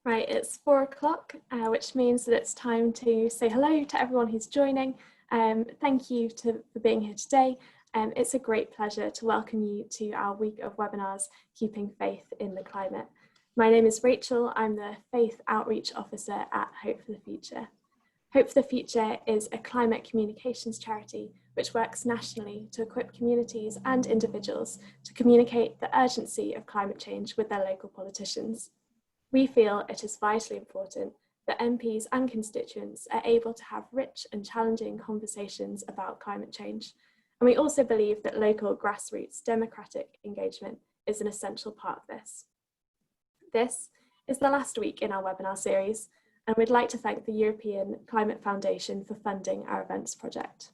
Right, it's 4 o'clock, which means that it's time to say hello to everyone who's joining. Thank you for being here today. It's a great pleasure to welcome you to our week of webinars, Keeping Faith in the Climate. My name is Rachel. I'm the Faith Outreach Officer at Hope for the Future. Hope for the Future is a climate communications charity which works nationally to equip communities and individuals to communicate the urgency of climate change with their local politicians. We feel it is vitally important that MPs and constituents are able to have rich and challenging conversations about climate change. And we also believe that local grassroots democratic engagement is an essential part of this. This is the last week in our webinar series, and we'd like to thank the European Climate Foundation for funding our events project.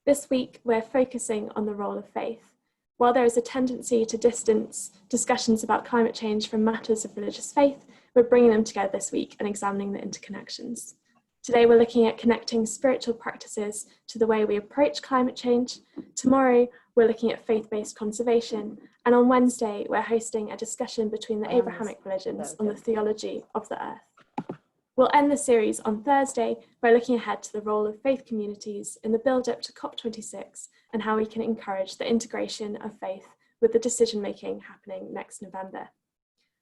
This week, we're focusing on the role of faith. While there is a tendency to distance discussions about climate change from matters of religious faith, we're bringing them together this week and examining the interconnections. Today, we're looking at connecting spiritual practices to the way we approach climate change. Tomorrow, we're looking at faith-based conservation. And on Wednesday, we're hosting a discussion between the Abrahamic religions on the theology of the earth. We'll end the series on Thursday by looking ahead to the role of faith communities in the build-up to COP26 and how we can encourage the integration of faith with the decision-making happening next November.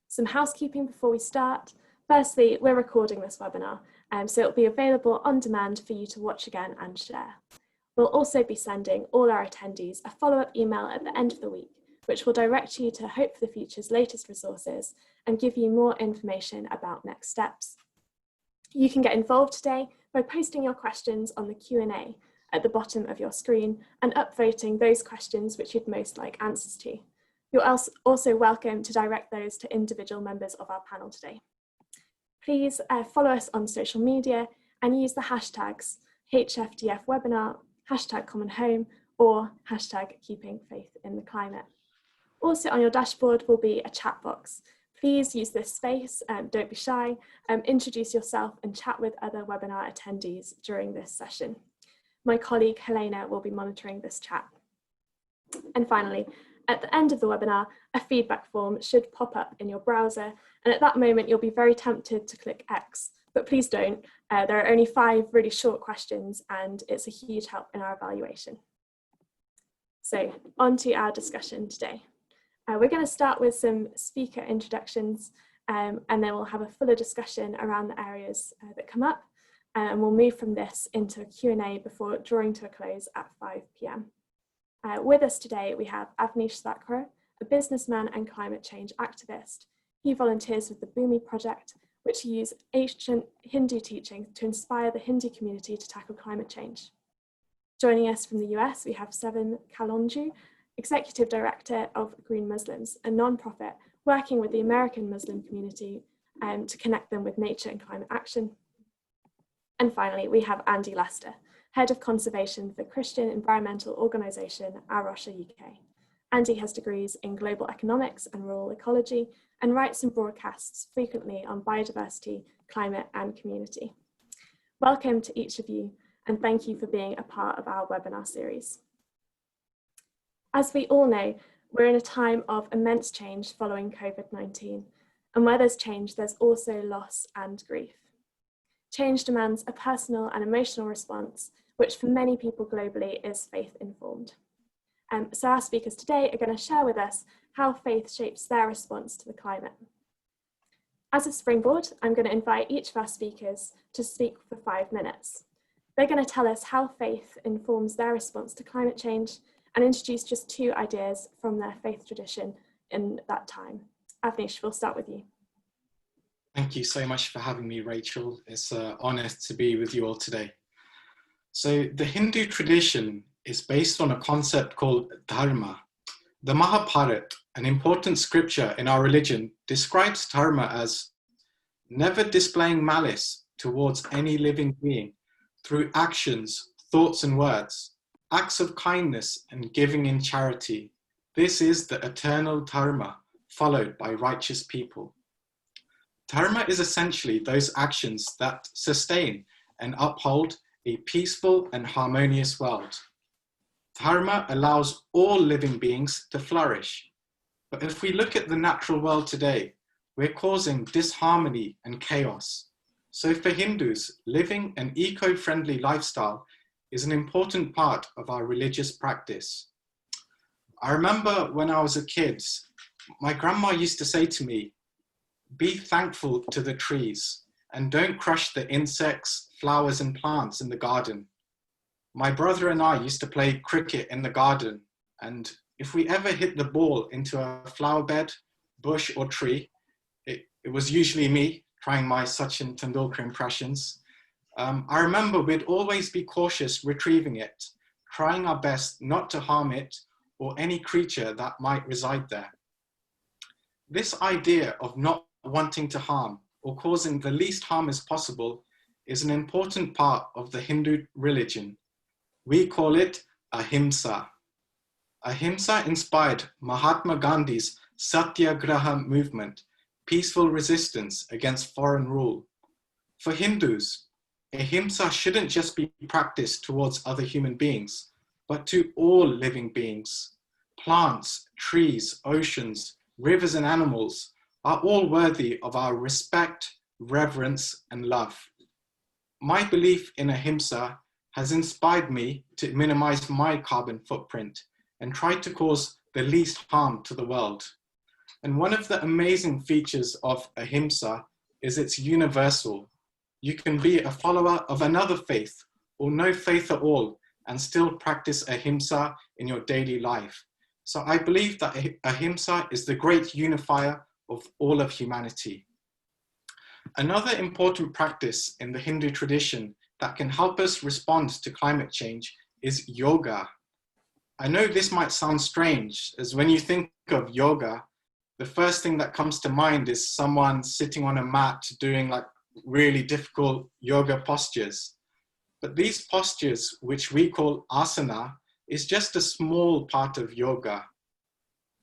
Some housekeeping before we start. Firstly, we're recording this webinar, so it'll be available on demand for you to watch again and share. We'll also be sending all our attendees a follow-up email at the end of the week, which will direct you to Hope for the Future's latest resources and give you more information about next steps. You can get involved today by posting your questions on the Q&A at the bottom of your screen and upvoting those questions which you'd most like answers to. You're also welcome to direct those to individual members of our panel today. Please follow us on social media and use the hashtags HFDFwebinar, #CommonHome, or #KeepingFaithInTheClimate. Also on your dashboard will be a chat box. Please use this space, don't be shy, introduce yourself and chat with other webinar attendees during this session. My colleague Helena will be monitoring this chat. And finally, at the end of the webinar, a feedback form should pop up in your browser, and at that moment you'll be very tempted to click X, but please don't. There are only 5 really short questions and it's a huge help in our evaluation. So on to our discussion today. We're going to start with some speaker introductions and then we'll have a fuller discussion around the areas that come up, and we'll move from this into a Q&A before drawing to a close at 5 p.m. With us today we have Avnish Thakrar, a businessman and climate change activist. He volunteers with the Bhumi Project, which use ancient Hindu teachings to inspire the Hindu community to tackle climate change. Joining us from the US, we have Sevan Kalonju, Executive Director of Green Muslims, a non-profit working with the American Muslim community to connect them with nature and climate action. And finally, we have Andy Lester, Head of Conservation for Christian environmental organisation Arosha UK. Andy has degrees in global economics and rural ecology and writes and broadcasts frequently on biodiversity, climate and community. Welcome to each of you, and thank you for being a part of our webinar series. As we all know, we're in a time of immense change following COVID-19, and where there's change, there's also loss and grief. Change demands a personal and emotional response, which for many people globally is faith-informed. So our speakers today are going to share with us how faith shapes their response to the climate. As a springboard, I'm going to invite each of our speakers to speak for 5 minutes. They're going to tell us how faith informs their response to climate change and introduce just 2 ideas from their faith tradition in that time. Avnish, we'll start with you. Thank you so much for having me, Rachel. It's an honor to be with you all today. So the Hindu tradition is based on a concept called dharma. The Mahabharata, an important scripture in our religion, describes dharma as never displaying malice towards any living being through actions, thoughts and words, acts of kindness and giving in charity. This is the eternal dharma followed by righteous people. Dharma is essentially those actions that sustain and uphold a peaceful and harmonious world. Dharma allows all living beings to flourish. But if we look at the natural world today, we're causing disharmony and chaos. So for Hindus, living an eco-friendly lifestyle is an important part of our religious practice. I remember when I was a kid, my grandma used to say to me, be thankful to the trees and don't crush the insects, flowers and plants in the garden. My brother and I used to play cricket in the garden, and if we ever hit the ball into a flower bed, bush or tree, it was usually me trying my Sachin Tendulkar impressions. I remember we'd always be cautious retrieving it, trying our best not to harm it or any creature that might reside there. This idea of not wanting to harm or causing the least harm as possible is an important part of the Hindu religion. We call it ahimsa. Ahimsa inspired Mahatma Gandhi's Satyagraha movement, peaceful resistance against foreign rule. For Hindus, ahimsa shouldn't just be practiced towards other human beings, but to all living beings. Plants, trees, oceans, rivers and animals are all worthy of our respect, reverence and love. My belief in ahimsa has inspired me to minimize my carbon footprint and try to cause the least harm to the world. And one of the amazing features of ahimsa is it's universal. You can be a follower of another faith or no faith at all and still practice ahimsa in your daily life. So I believe that ahimsa is the great unifier of all of humanity. Another important practice in the Hindu tradition that can help us respond to climate change is yoga. I know this might sound strange, as when you think of yoga, the first thing that comes to mind is someone sitting on a mat doing like really difficult yoga postures. But these postures, which we call asana, is just a small part of yoga.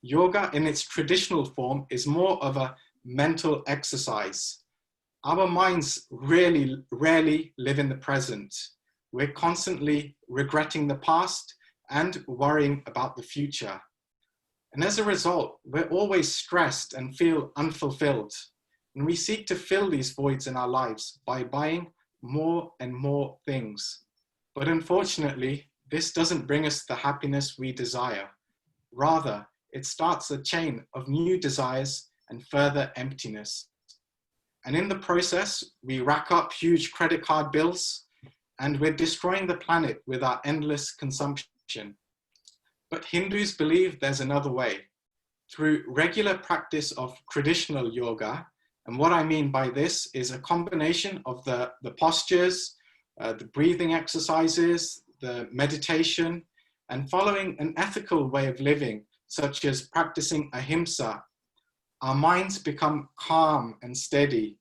Yoga in its traditional form is more of a mental exercise. Our minds rarely live in the present. We're constantly regretting the past and worrying about the future. And as a result, we're always stressed and feel unfulfilled. And we seek to fill these voids in our lives by buying more and more things. But unfortunately, this doesn't bring us the happiness we desire. Rather, it starts a chain of new desires and further emptiness. And in the process, we rack up huge credit card bills and we're destroying the planet with our endless consumption. But Hindus believe there's another way. Through regular practice of traditional yoga, and what I mean by this is a combination of the postures, the breathing exercises, the meditation, and following an ethical way of living, such as practicing ahimsa, our minds become calm and steady.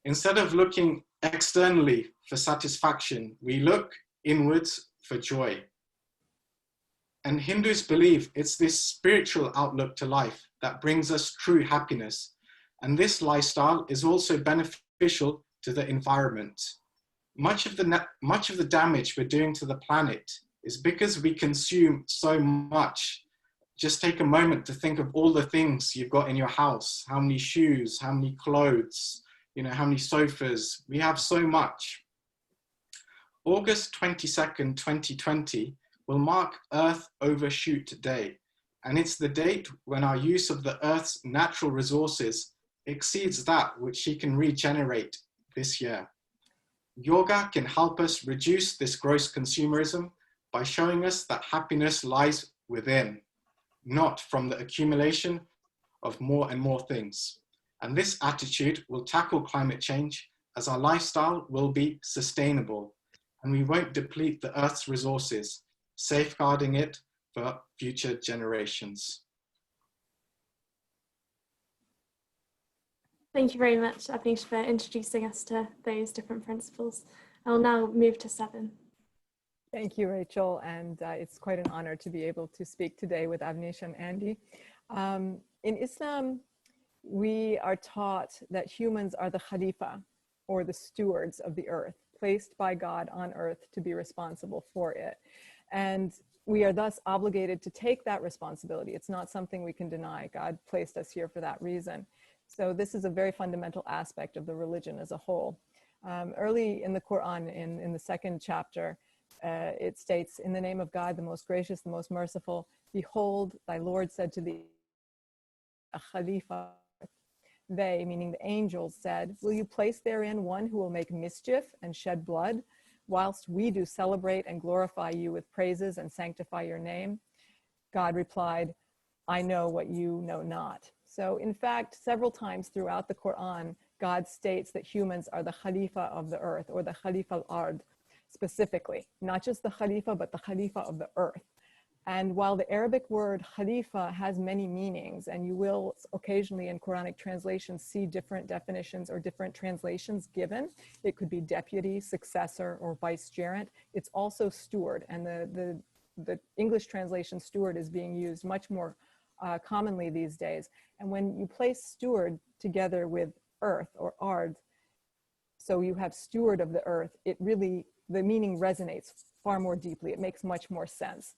Instead of looking externally for satisfaction, we look inwards for joy. And Hindus believe it's this spiritual outlook to life that brings us true happiness. And this lifestyle is also beneficial to the environment. Much of the damage we're doing to the planet is because we consume so much. Just take a moment to think of all the things you've got in your house, how many shoes, how many clothes, how many sofas. We have so much. August 22nd, 2020 will mark Earth Overshoot Day. And it's the date when our use of the Earth's natural resources exceeds that which she can regenerate this year. Yoga can help us reduce this gross consumerism by showing us that happiness lies within, not from the accumulation of more and more things. And this attitude will tackle climate change as our lifestyle will be sustainable and we won't deplete the Earth's resources, safeguarding it for future generations. Thank you very much, Avnish, for introducing us to those different principles. I'll now move to 7. Thank you, Rachel, and it's quite an honor to be able to speak today with Avnish and Andy. In Islam, we are taught that humans are the Khalifa, or the stewards of the earth, placed by God on earth to be responsible for it. And we are thus obligated to take that responsibility. It's not something we can deny. God placed us here for that reason. So this is a very fundamental aspect of the religion as a whole. Early in the Quran, in the second chapter, it states, "In the name of God, the most gracious, the most merciful, behold, thy Lord said to thee, a Khalifa." They, meaning the angels, said, "Will you place therein one who will make mischief and shed blood, whilst we do celebrate and glorify you with praises and sanctify your name?" God replied, "I know what you know not." So in fact, several times throughout the Quran, God states that humans are the Khalifa of the earth, or the Khalifa al-Ard specifically, not just the Khalifa, but the Khalifa of the earth. And while the Arabic word Khalifa has many meanings, and you will occasionally in Quranic translations see different definitions or different translations given, it could be deputy, successor, or vicegerent. It's also steward, and the English translation steward is being used much more commonly these days. And when you place steward together with earth or ard, so you have steward of the earth, it really, the meaning resonates far more deeply. It makes much more sense.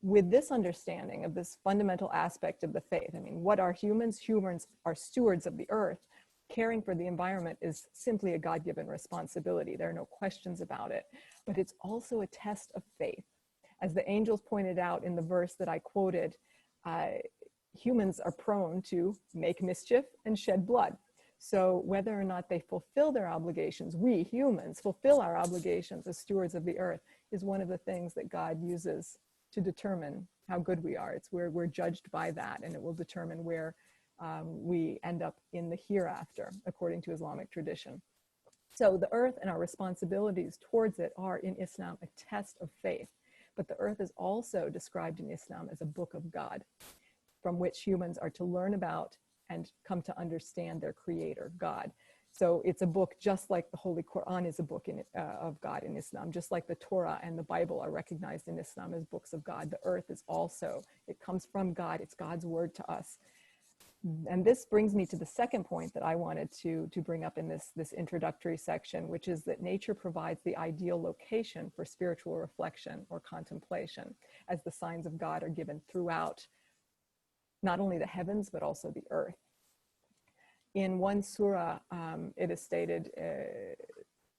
With this understanding of this fundamental aspect of the faith, I mean, what are humans? Humans are stewards of the earth. Caring for the environment is simply a God-given responsibility. There are no questions about it, but it's also a test of faith. As the angels pointed out in the verse that I quoted, humans are prone to make mischief and shed blood. So whether or not they fulfill their obligations, we humans fulfill our obligations as stewards of the earth, is one of the things that God uses to determine how good we are. It's where we're judged by that, and it will determine where we end up in the hereafter, according to Islamic tradition. So the earth and our responsibilities towards it are in Islam a test of faith. But the earth is also described in Islam as a book of God, from which humans are to learn about and come to understand their creator, God. So it's a book just like the Holy Quran is a book of God in Islam, just like the Torah and the Bible are recognized in Islam as books of God. The earth is also, it comes from God, it's God's word to us. And this brings me to the second point that I wanted to bring up in this introductory section, which is that nature provides the ideal location for spiritual reflection or contemplation, as the signs of God are given throughout not only the heavens, but also the earth. In one surah, it is stated,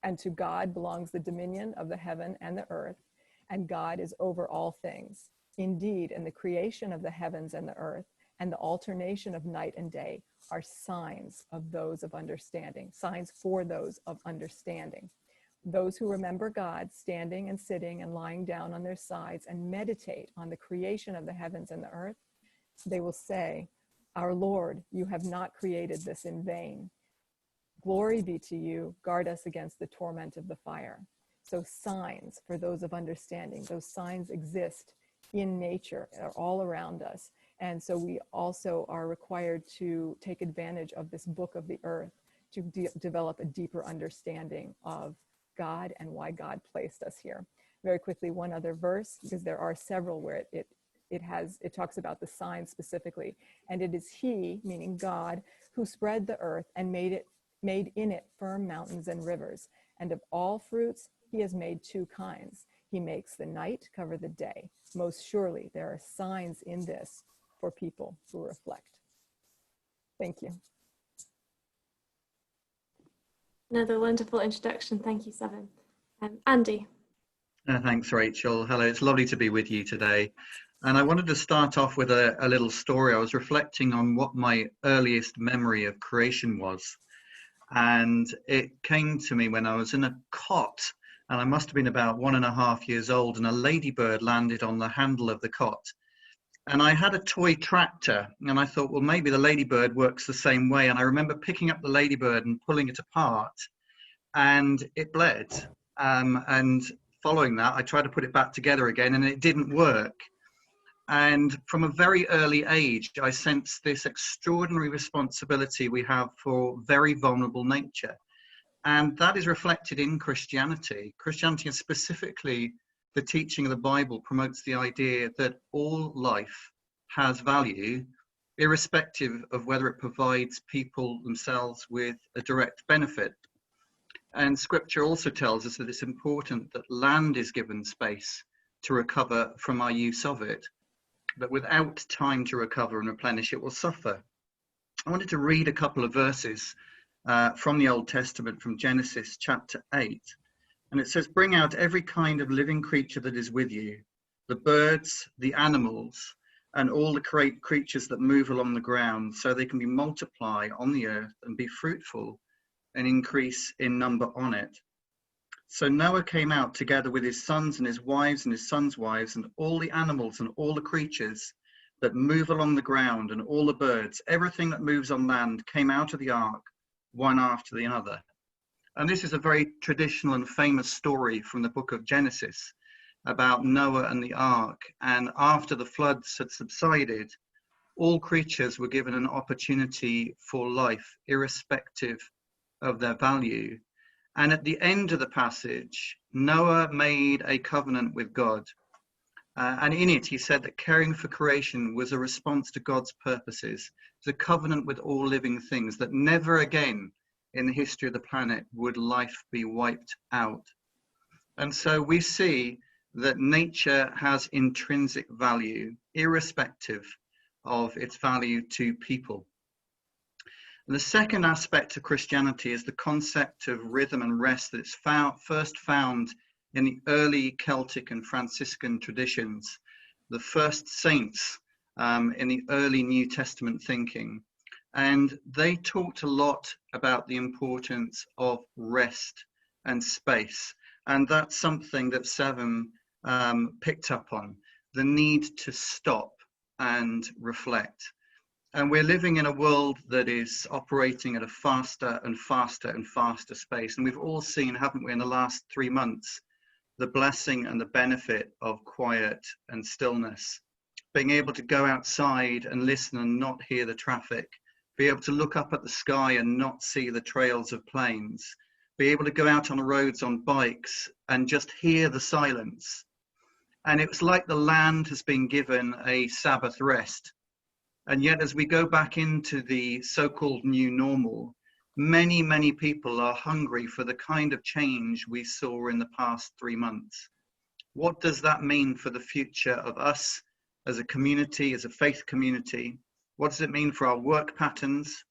"And to God belongs the dominion of the heaven and the earth, and God is over all things. Indeed, in the creation of the heavens and the earth, and the alternation of night and day are signs of those of understanding," signs for those of understanding. "Those who remember God, standing and sitting and lying down on their sides, and meditate on the creation of the heavens and the earth, they will say, 'Our Lord, you have not created this in vain. Glory be to you, guard us against the torment of the fire.'" So signs for those of understanding, those signs exist in nature, are all around us. And so we also are required to take advantage of this book of the earth to develop a deeper understanding of God and why God placed us here. Very quickly, one other verse, because there are several where it talks about the signs specifically. "And it is he," meaning God, "who spread the earth and made in it firm mountains and rivers. And of all fruits, he has made two kinds. He makes the night cover the day. Most surely there are signs in this for people who reflect." Thank you. Another wonderful introduction. Thank you, Seven. Andy. Thanks, Rachel. Hello, it's lovely to be with you today. And I wanted to start off with a little story. I was reflecting on what my earliest memory of creation was. And it came to me when I was in a cot, and I must have been about 1.5 years old, and a ladybird landed on the handle of the cot. And I had a toy tractor, and I thought, well, maybe the ladybird works the same way. And I remember picking up the ladybird and pulling it apart, and it bled. And following that, I tried to put it back together again, and it didn't work. And from a very early age, I sensed this extraordinary responsibility we have for very vulnerable nature. And that is reflected in Christianity. Christianity, and specifically the teaching of the Bible, promotes the idea that all life has value, irrespective of whether it provides people themselves with a direct benefit. And Scripture also tells us that it's important that land is given space to recover from our use of it, but without time to recover and replenish, it will suffer. I wanted to read a couple of verses from the Old Testament, from Genesis chapter 8. And it says, "Bring out every kind of living creature that is with you, the birds, the animals, and all the creatures that move along the ground, so they can be multiply on the earth and be fruitful and increase in number on it." So Noah came out together with his sons and his wives and his sons' wives and all the animals and all the creatures that move along the ground and all the birds, everything that moves on land came out of the ark, one after the other. And this is a very traditional and famous story from the book of Genesis about Noah and the ark. And after the floods had subsided, all creatures were given an opportunity for life, irrespective of their value. And at the end of the passage, Noah made a covenant with God. And in it, he said that caring for creation was a response to God's purposes. It's a covenant with all living things, that never again in the history of the planet would life be wiped out. And so we see that nature has intrinsic value, irrespective of its value to people. And the second aspect of Christianity is the concept of rhythm and rest that's first found in the early Celtic and Franciscan traditions, the first saints in the early New Testament thinking. And they talked a lot about the importance of rest and space. And that's something that Seven picked up on, the need to stop and reflect. And we're living in a world that is operating at a faster and faster and faster space. And we've all seen, haven't we, in the last 3 months, the blessing and the benefit of quiet and stillness. Being able to go outside and listen and not hear the traffic. Be able to look up at the sky and not see the trails of planes. Be able to go out on the roads on bikes and just hear the silence. And it was like the land has been given a Sabbath rest. And yet as we go back into the so-called new normal, many, many people are hungry for the kind of change we saw in the past 3 months. What does that mean for the future of us as a community, as a faith community? What does it mean for our work patterns,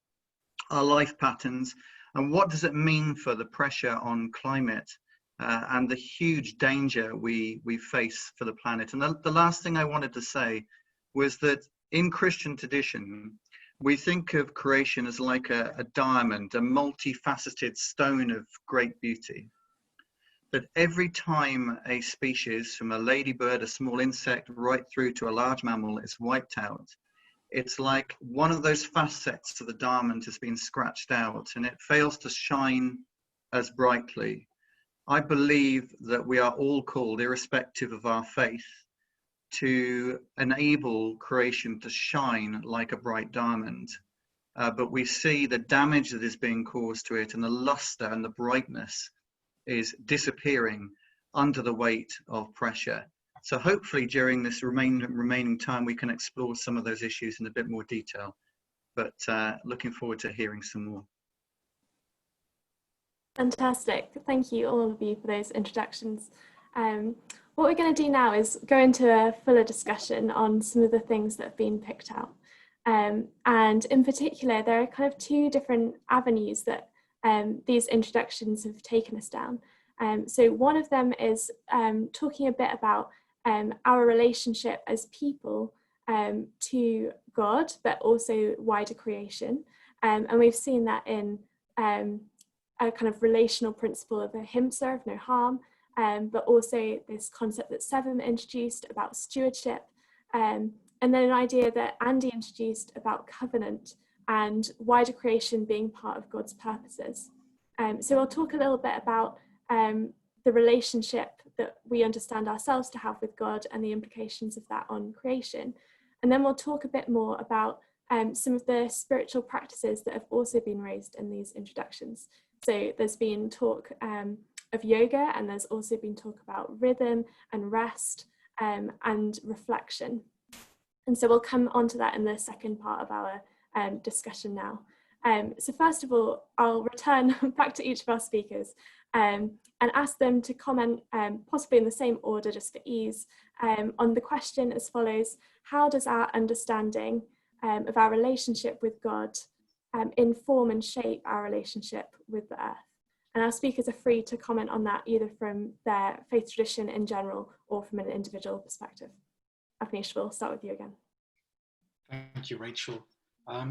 our life patterns? And what does it mean for the pressure on climate and the huge danger we face for the planet? And the last thing I wanted to say was that in Christian tradition, we think of creation as like a diamond, a multifaceted stone of great beauty. That every time a species, from a ladybird, a small insect, right through to a large mammal, is wiped out, it's like one of those facets of the diamond has been scratched out and it fails to shine as brightly. I believe that we are all called, irrespective of our faith, to enable creation to shine like a bright diamond. But we see the damage that is being caused to it, and the luster and the brightness is disappearing under the weight of pressure. So hopefully during this remaining time, we can explore some of those issues in a bit more detail, but looking forward to hearing some more. Fantastic. Thank you, all of you, for those introductions. What we're going to do now is go into a fuller discussion on some of the things that have been picked out. And in particular, there are kind of 2 different avenues that these introductions have taken us down. So one of them is talking a bit about our relationship as people to God, but also wider creation. And we've seen that in a kind of relational principle of ahimsa, of no harm, but also this concept that Seven introduced about stewardship, and then an idea that Andy introduced about covenant and wider creation being part of God's purposes. So we'll talk a little bit about the relationship that we understand ourselves to have with God and the implications of that on creation. And then we'll talk a bit more about some of the spiritual practices that have also been raised in these introductions. So there's been talk of yoga, and there's also been talk about rhythm and rest and reflection. And so we'll come on to that in the second part of our discussion now. So first of all, I'll return back to each of our speakers and ask them to comment, possibly in the same order just for ease, on the question as follows: how does our understanding of our relationship with God inform and shape our relationship with the earth. And our speakers are free to comment on that either from their faith tradition in general or from an individual perspective. Avnish, we'll start with you again. Thank you, Rachel.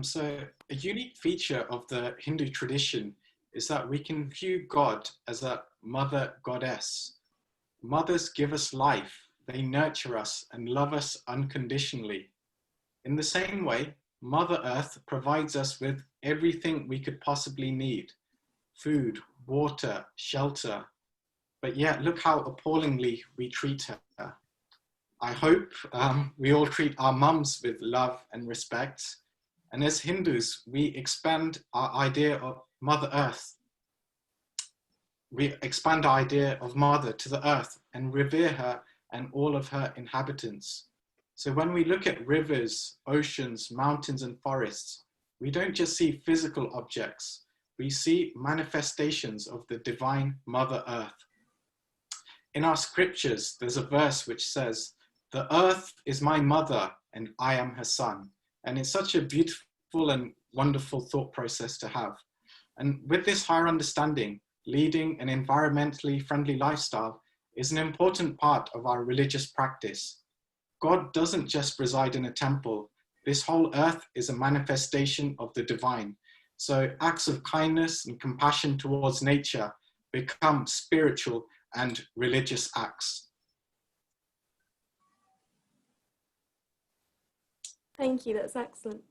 So a unique feature of the Hindu tradition is that we can view God as a mother goddess. Mothers give us life, they nurture us and love us unconditionally. In the same way, Mother Earth provides us with everything we could possibly need: food, water, shelter. But yet, look how appallingly we treat her. I hope we all treat our mums with love and respect. And as Hindus, we expand our idea of Mother Earth. We expand our idea of Mother to the earth and revere her and all of her inhabitants. So when we look at rivers, oceans, mountains, and forests, we don't just see physical objects, we see manifestations of the divine Mother Earth. In our scriptures, there's a verse which says, "The earth is my mother and I am her son." And it's such a beautiful and wonderful thought process to have. And with this higher understanding, leading an environmentally friendly lifestyle is an important part of our religious practice. God doesn't just reside in a temple. This whole earth is a manifestation of the divine. So acts of kindness and compassion towards nature become spiritual and religious acts. Thank you, that's excellent.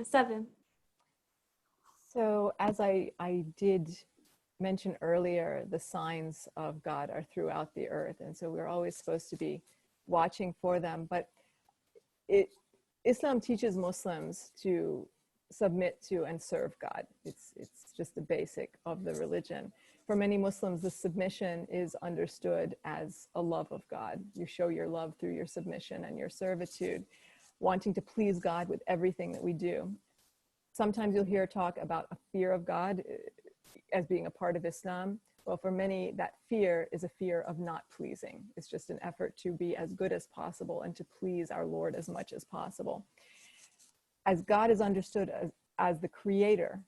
Seven. So as I did mention earlier, the signs of God are throughout the earth. And so we're always supposed to be watching for them. But Islam teaches Muslims to submit to and serve God. It's just the basic of the religion. For many Muslims, the submission is understood as a love of God. You show your love through your submission and your servitude, wanting to please God with everything that we do. Sometimes you'll hear talk about a fear of God as being a part of Islam. Well, for many, that fear is a fear of not pleasing. It's just an effort to be as good as possible and to please our Lord as much as possible. As God is understood as the creator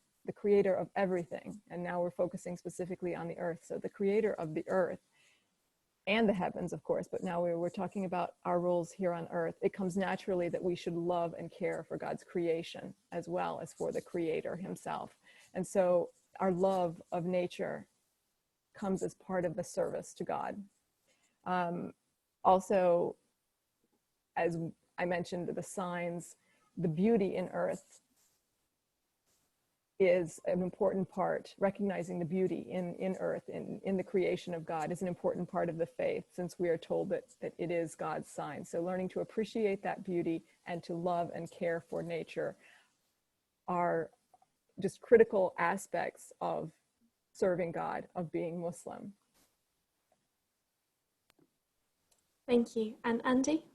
of everything, and now we're focusing specifically on the earth. So the creator of the earth and the heavens, of course, but now we're talking about our roles here on earth. It comes naturally that we should love and care for God's creation as well as for the creator himself. And so our love of nature comes as part of the service to God. Also, as I mentioned, the signs, the beauty in earth is an important part. Recognizing the beauty in earth, in the creation of God, is an important part of the faith, since we are told that it is God's sign. So learning to appreciate that beauty and to love and care for nature are just critical aspects of serving God, of being Muslim. Thank you. And Andy?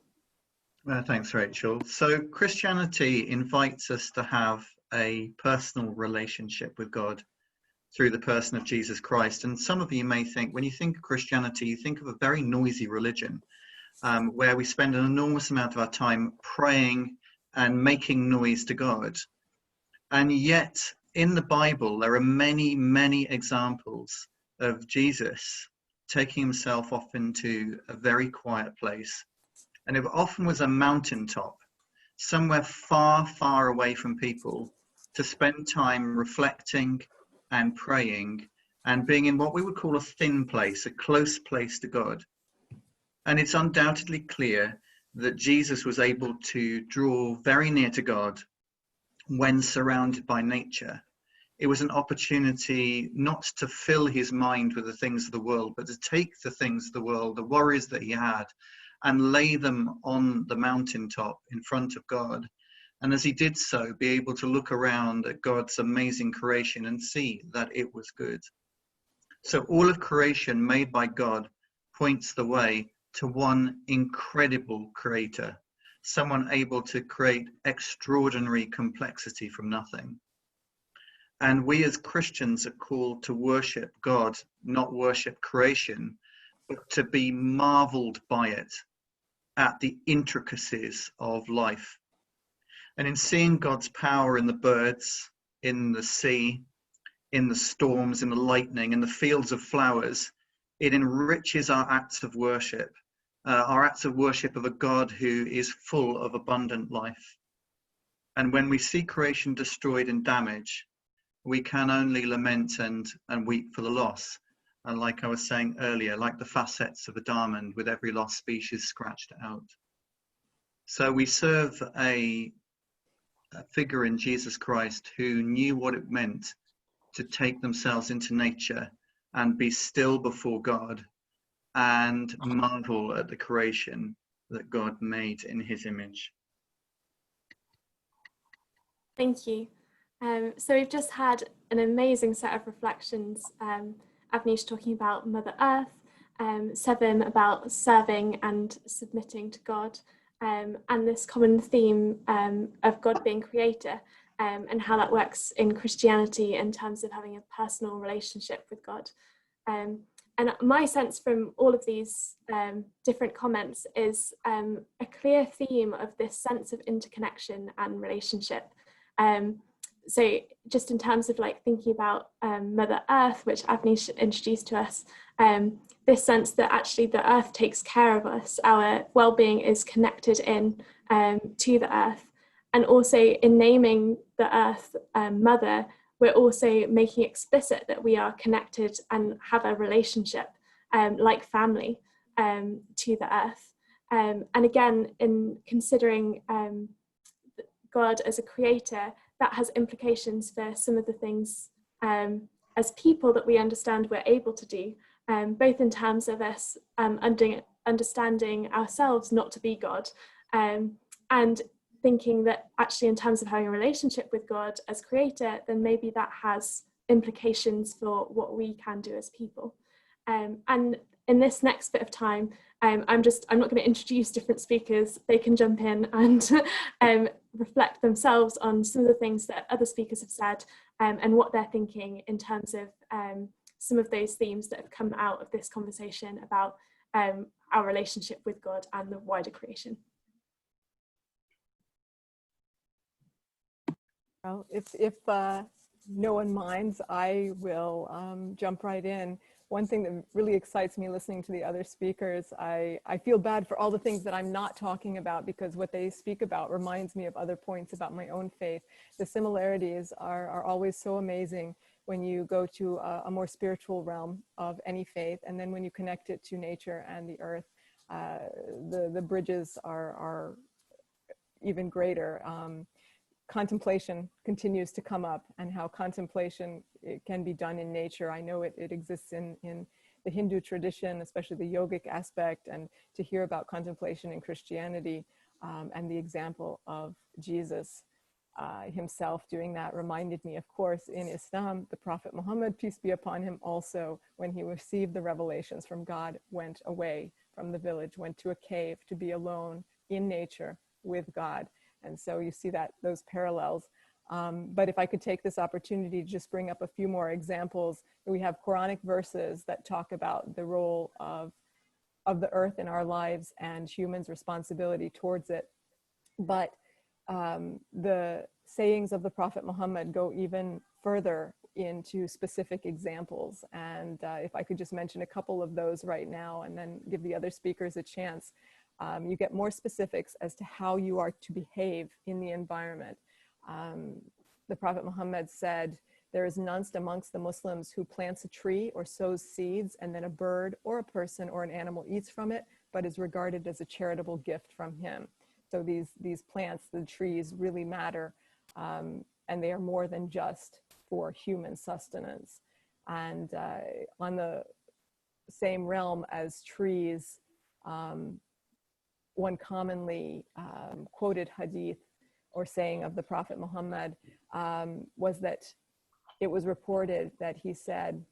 Thanks, Rachel. So Christianity invites us to have a personal relationship with God through the person of Jesus Christ. And some of you may think, when you think of Christianity, you think of a very noisy religion, where we spend an enormous amount of our time praying and making noise to God. And yet, in the Bible, there are many, many examples of Jesus taking himself off into a very quiet place. And it often was a mountaintop, somewhere far, far away from people, to spend time reflecting and praying and being in what we would call a thin place, a close place to God. And it's undoubtedly clear that Jesus was able to draw very near to God when surrounded by nature. It was an opportunity not to fill his mind with the things of the world, but to take the things of the world, the worries that he had, and lay them on the mountaintop in front of God. And as he did so, be able to look around at God's amazing creation and see that it was good. So all of creation made by God points the way to one incredible creator, someone able to create extraordinary complexity from nothing. And we as Christians are called to worship God, not worship creation, but to be marveled by it, at the intricacies of life. And in seeing God's power in the birds, in the sea, in the storms, in the lightning, in the fields of flowers. It enriches our acts of worship of a God who is full of abundant life. And when we see creation destroyed and damaged, we can only lament and weep for the loss. And like I was saying earlier, like the facets of a diamond with every lost species scratched out. So we serve a figure in Jesus Christ who knew what it meant to take themselves into nature and be still before God and marvel at the creation that God made in his image. Thank you. So we've just had an amazing set of reflections. Avnish talking about Mother Earth, Sevim about serving and submitting to God, and this common theme of God being creator, and how that works in Christianity in terms of having a personal relationship with God. And my sense from all of these different comments is a clear theme of this sense of interconnection and relationship. So just in terms of like thinking about Mother Earth, which Avnish introduced to us, this sense that actually the earth takes care of us, our well-being is connected in to the earth. And also in naming the earth Mother, we're also making explicit that we are connected and have a relationship like family to the earth. And again, in considering God as a creator, that has implications for some of the things as people that we understand we're able to do, both in terms of us understanding ourselves not to be God, and thinking that actually in terms of having a relationship with God as creator, then maybe that has implications for what we can do as people. And in this next bit of time, I'm not going to introduce different speakers. They can jump in and reflect themselves on some of the things that other speakers have said, and what they're thinking in terms of some of those themes that have come out of this conversation about our relationship with God and the wider creation. Well, if no one minds, I will jump right in. One thing that really excites me listening to the other speakers, I feel bad for all the things that I'm not talking about, because what they speak about reminds me of other points about my own faith. The similarities are always so amazing when you go to a more spiritual realm of any faith, and then when you connect it to nature and the earth, the bridges are even greater. Contemplation continues to come up, and how contemplation it can be done in nature. I know it exists in the Hindu tradition, especially the yogic aspect, and to hear about contemplation in Christianity and the example of Jesus himself doing that reminded me, of course, in Islam, the Prophet Muhammad, peace be upon him, also, when he received the revelations from God, went away from the village, went to a cave to be alone in nature with God. And so you see those parallels. But if I could take this opportunity to just bring up a few more examples, we have Quranic verses that talk about the role of the earth in our lives and humans' responsibility towards it. But the sayings of the Prophet Muhammad go even further into specific examples. And if I could just mention a couple of those right now and then give the other speakers a chance. You get more specifics as to how you are to behave in the environment. The Prophet Muhammad said, "There is none amongst the Muslims who plants a tree or sows seeds, and then a bird or a person or an animal eats from it, but is regarded as a charitable gift from him." So these plants, the trees, really matter, and they are more than just for human sustenance. And on the same realm as trees, one commonly quoted hadith or saying of the Prophet Muhammad was that it was reported that he said,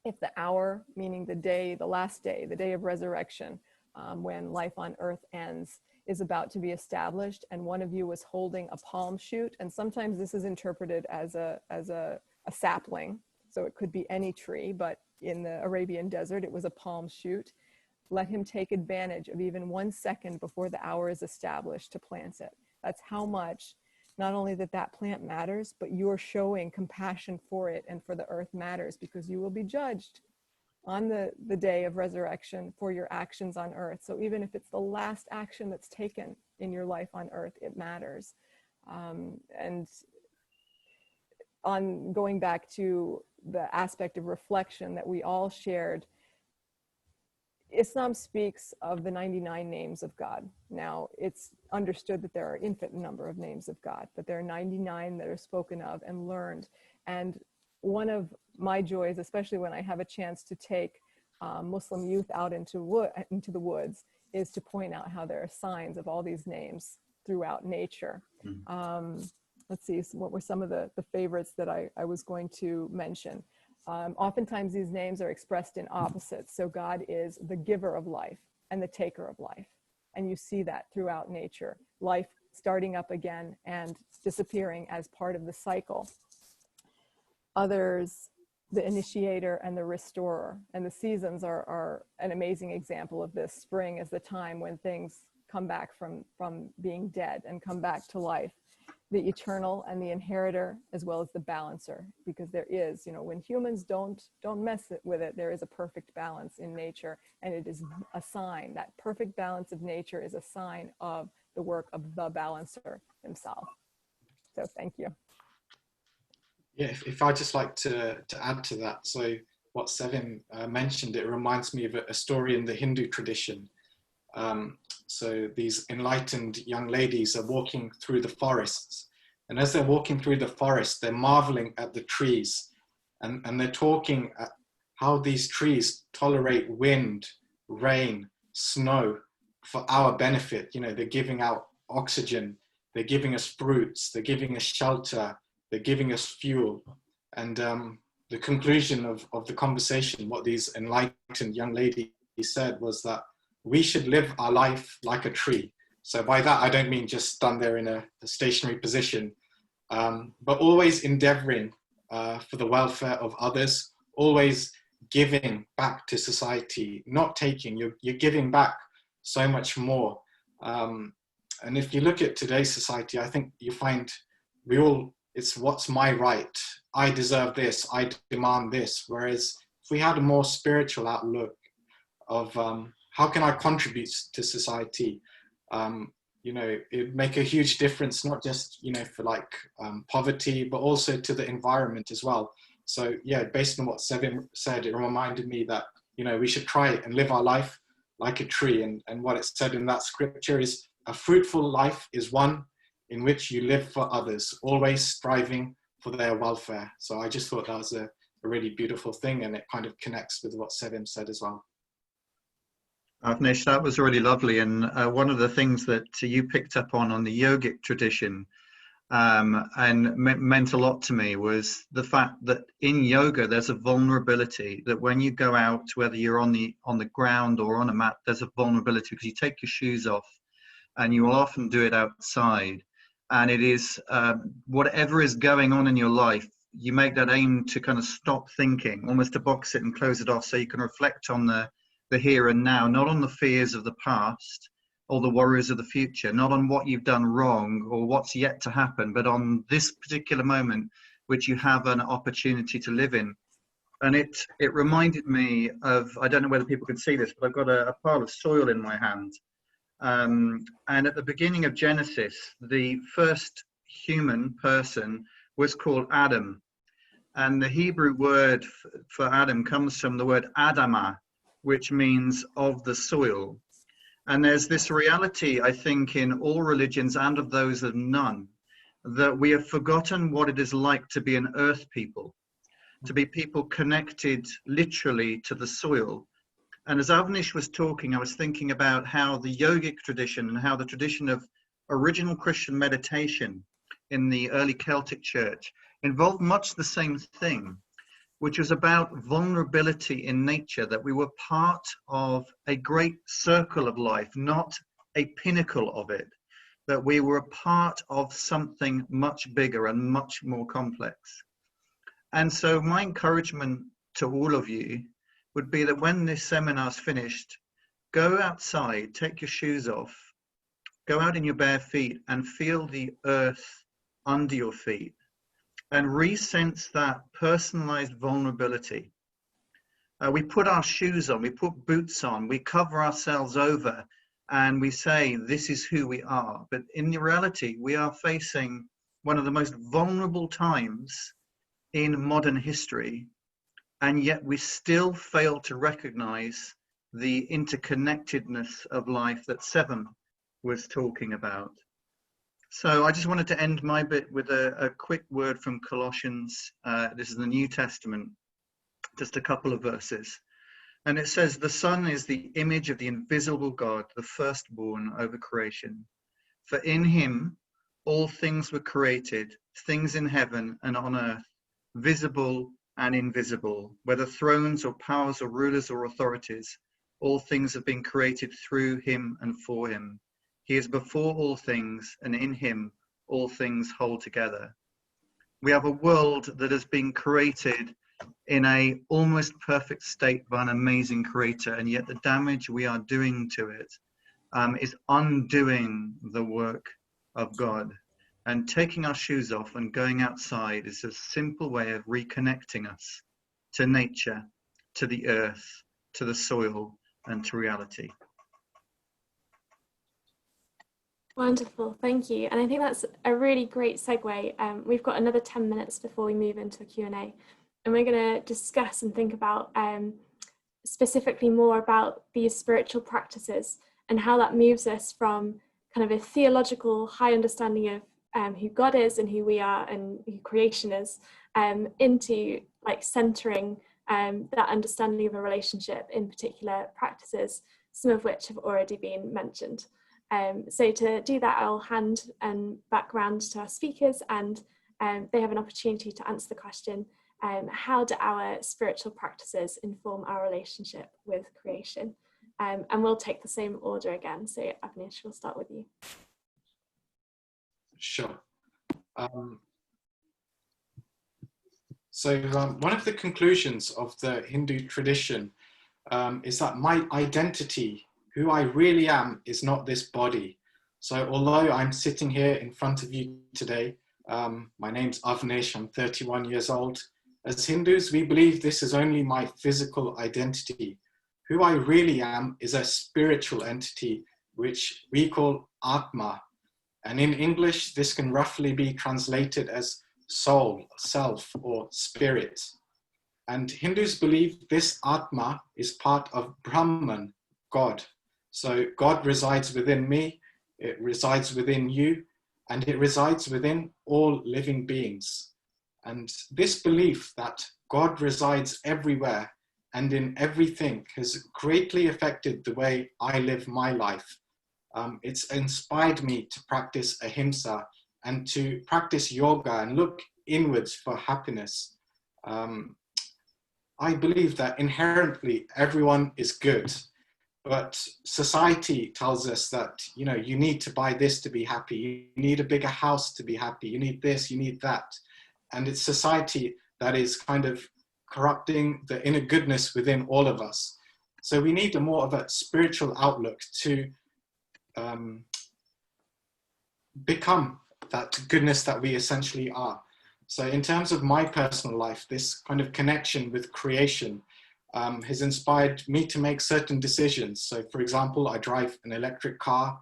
if the hour, meaning the day, the last day, the day of resurrection, when life on earth ends, is about to be established, and one of you was holding a palm shoot, and sometimes this is interpreted as a sapling, so it could be any tree, but in the Arabian desert, it was a palm shoot. Let him take advantage of even 1 second before the hour is established to plant it. That's how much not only that that plant matters, but you're showing compassion for it and for the earth matters, because you will be judged on the day of resurrection for your actions on earth. So even if it's the last action that's taken in your life on earth, it matters. And on going back to the aspect of reflection that we all shared, Islam speaks of the 99 names of God. Now, it's understood that there are infinite number of names of God, but there are 99 that are spoken of and learned. And one of my joys, especially when I have a chance to take Muslim youth out into the woods, is to point out how there are signs of all these names throughout nature. Let's see, what were some of the favorites that I was going to mention? Oftentimes these names are expressed in opposites. So God is the giver of life and the taker of life. And you see that throughout nature. Life starting up again and disappearing as part of the cycle. Others, the initiator and the restorer. And the seasons are an amazing example of this. Spring is the time when things come back from being dead and come back to life. The eternal and the inheritor, as well as the balancer, because there is, when humans don't mess with it, there is a perfect balance in nature, and it is a sign. That perfect balance of nature is a sign of the work of the balancer himself. So thank you. Yeah, if I'd just like to add to that. So what Sevim mentioned, it reminds me of a story in the Hindu tradition. So these enlightened young ladies are walking through the forests. And as they're walking through the forest, they're marveling at the trees. And they're talking at how these trees tolerate wind, rain, snow for our benefit. They're giving out oxygen. They're giving us fruits. They're giving us shelter. They're giving us fuel. And the conclusion of the conversation, what these enlightened young ladies said was that we should live our life like a tree. So by that, I don't mean just stand there in a stationary position, but always endeavoring for the welfare of others, always giving back to society, not taking. You're giving back so much more. And if you look at today's society, I think you find it's what's my right. I deserve this. I demand this. Whereas if we had a more spiritual outlook of how can I contribute to society? It'd make a huge difference, not just, for poverty, but also to the environment as well. So yeah, based on what Sevim said, it reminded me that, we should try and live our life like a tree. And what it said in that scripture is, a fruitful life is one in which you live for others, always striving for their welfare. So I just thought that was a really beautiful thing, and it kind of connects with what Sevim said as well. Avnish, that was really lovely. And one of the things that you picked up on the yogic tradition and meant a lot to me was the fact that in yoga, there's a vulnerability that when you go out, whether you're on the ground or on a mat, there's a vulnerability because you take your shoes off, and you will often do it outside. And it is whatever is going on in your life, you make that aim to kind of stop thinking, almost to box it and close it off, so you can reflect on the here and now, not on the fears of the past or the worries of the future, not on what you've done wrong or what's yet to happen, but on this particular moment, which you have an opportunity to live in. And it reminded me of, I don't know whether people can see this, but I've got a pile of soil in my hand. And at the beginning of Genesis, the first human person was called Adam. And the Hebrew word for Adam comes from the word Adamah, which means of the soil. And there's this reality, I think, in all religions and of those of none, that we have forgotten what it is like to be an earth people, to be people connected literally to the soil. And as Avnish was talking, I was thinking about how the yogic tradition and how the tradition of original Christian meditation in the early Celtic church involved much the same thing, which was about vulnerability in nature, that we were part of a great circle of life, not a pinnacle of it, that we were a part of something much bigger and much more complex. And so my encouragement to all of you would be that when this seminar's finished, go outside, take your shoes off, go out in your bare feet and feel the earth under your feet, and re-sense that personalized vulnerability. We put our shoes on, we put boots on, we cover ourselves over, and we say, this is who we are. But in reality, we are facing one of the most vulnerable times in modern history, and yet we still fail to recognize the interconnectedness of life that Seven was talking about. So I just wanted to end my bit with a quick word from Colossians. This is the New Testament, just a couple of verses. And it says, the Son is the image of the invisible God, the firstborn over creation. For in him all things were created, things in heaven and on earth, visible and invisible, whether thrones or powers or rulers or authorities, all things have been created through him and for him. He is before all things, and in him all things hold together. We have a world that has been created in a almost perfect state by an amazing creator, and yet the damage we are doing to it is undoing the work of God. And taking our shoes off and going outside is a simple way of reconnecting us to nature, to the earth, to the soil, and to reality. Wonderful, thank you. And I think that's a really great segue. We've got another 10 minutes before we move into a Q&A. And we're going to discuss and think about specifically more about these spiritual practices and how that moves us from kind of a theological high understanding of who God is and who we are and who creation is, into like centering that understanding of a relationship in particular practices, some of which have already been mentioned. So to do that, I'll hand back round to our speakers, and they have an opportunity to answer the question, how do our spiritual practices inform our relationship with creation? And we'll take the same order again. So Avnish, we'll start with you. Sure. So one of the conclusions of the Hindu tradition is that my identity, who I really am, is not this body. So although I'm sitting here in front of you today, my name's Avnish, I'm 31 years old. As Hindus, we believe this is only my physical identity. Who I really am is a spiritual entity, which we call Atma. And in English, this can roughly be translated as soul, self, or spirit. And Hindus believe this Atma is part of Brahman, God. So God resides within me, it resides within you, and it resides within all living beings. And this belief that God resides everywhere and in everything has greatly affected the way I live my life. It's inspired me to practice ahimsa and to practice yoga and look inwards for happiness. I believe that inherently everyone is good, but society tells us that, you know, you need to buy this to be happy, you need a bigger house to be happy, you need this, you need that. And it's society that is kind of corrupting the inner goodness within all of us. So we need a more of a spiritual outlook to become that goodness that we essentially are. So in terms of my personal life, this kind of connection with creation has inspired me to make certain decisions. So for example, I drive an electric car.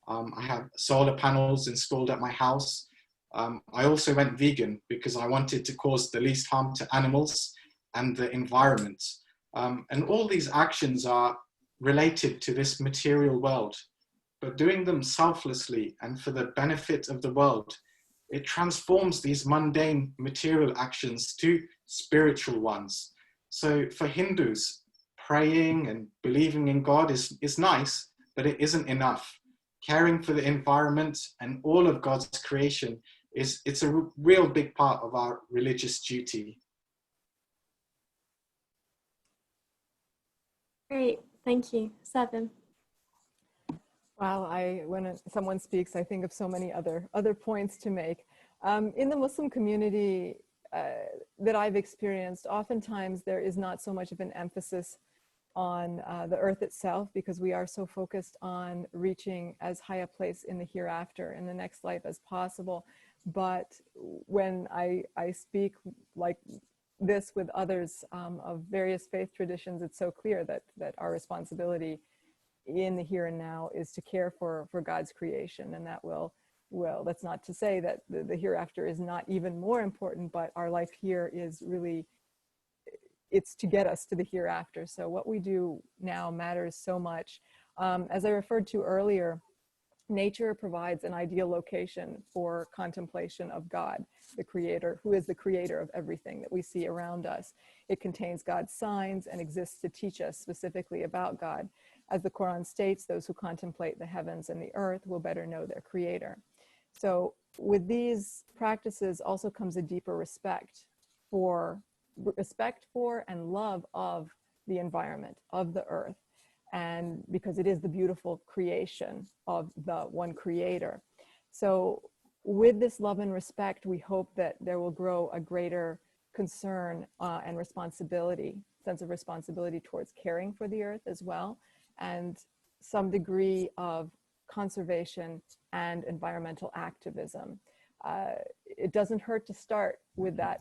I have solar panels installed at my house. I also went vegan because I wanted to cause the least harm to animals and the environment. And all these actions are related to this material world, but doing them selflessly and for the benefit of the world, it transforms these mundane material actions to spiritual ones. So for Hindus, praying and believing in God is nice, but it isn't enough. Caring for the environment and all of God's creation it's a real big part of our religious duty. Great, thank you. Seven. Wow, when someone speaks, I think of so many other points to make. In the Muslim community that I've experienced, oftentimes there is not so much of an emphasis on the earth itself, because we are so focused on reaching as high a place in the hereafter, in the next life as possible. But when I speak like this with others of various faith traditions, it's so clear that our responsibility in the here and now is to care for God's creation, and that will that's not to say that the hereafter is not even more important, but our life here is really, it's to get us to the hereafter. So what we do now matters so much. As I referred to earlier, nature provides an ideal location for contemplation of God, the creator, who is the creator of everything that we see around us. It contains God's signs and exists to teach us specifically about God. As the Quran states, those who contemplate the heavens and the earth will better know their creator. So with these practices also comes a deeper respect for and love of the environment, of the earth, and because it is the beautiful creation of the one creator. So with this love and respect, we hope that there will grow a greater concern and responsibility, sense of responsibility towards caring for the earth as well, and some degree of conservation and environmental activism. It doesn't hurt to start with that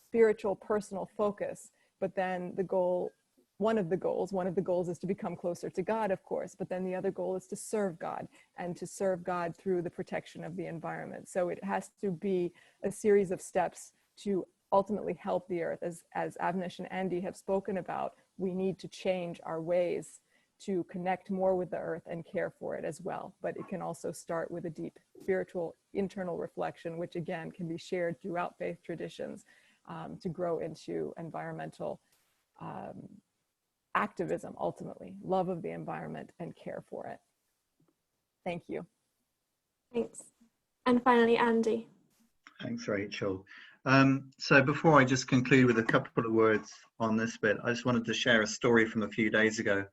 spiritual, personal focus, but then the goal, one of the goals is to become closer to God, of course, but then the other goal is to serve God, and to serve God through the protection of the environment. So it has to be a series of steps to ultimately help the earth. As Avnish and Andy have spoken about, we need to change our ways to connect more with the earth and care for it as well. But it can also start with a deep spiritual internal reflection, which again can be shared throughout faith traditions, to grow into environmental activism, ultimately, love of the environment and care for it. Thank you. Thanks. And finally, Andy. Thanks, Rachel. So before I just conclude with a couple of words on this bit, I just wanted to share a story from a few days ago.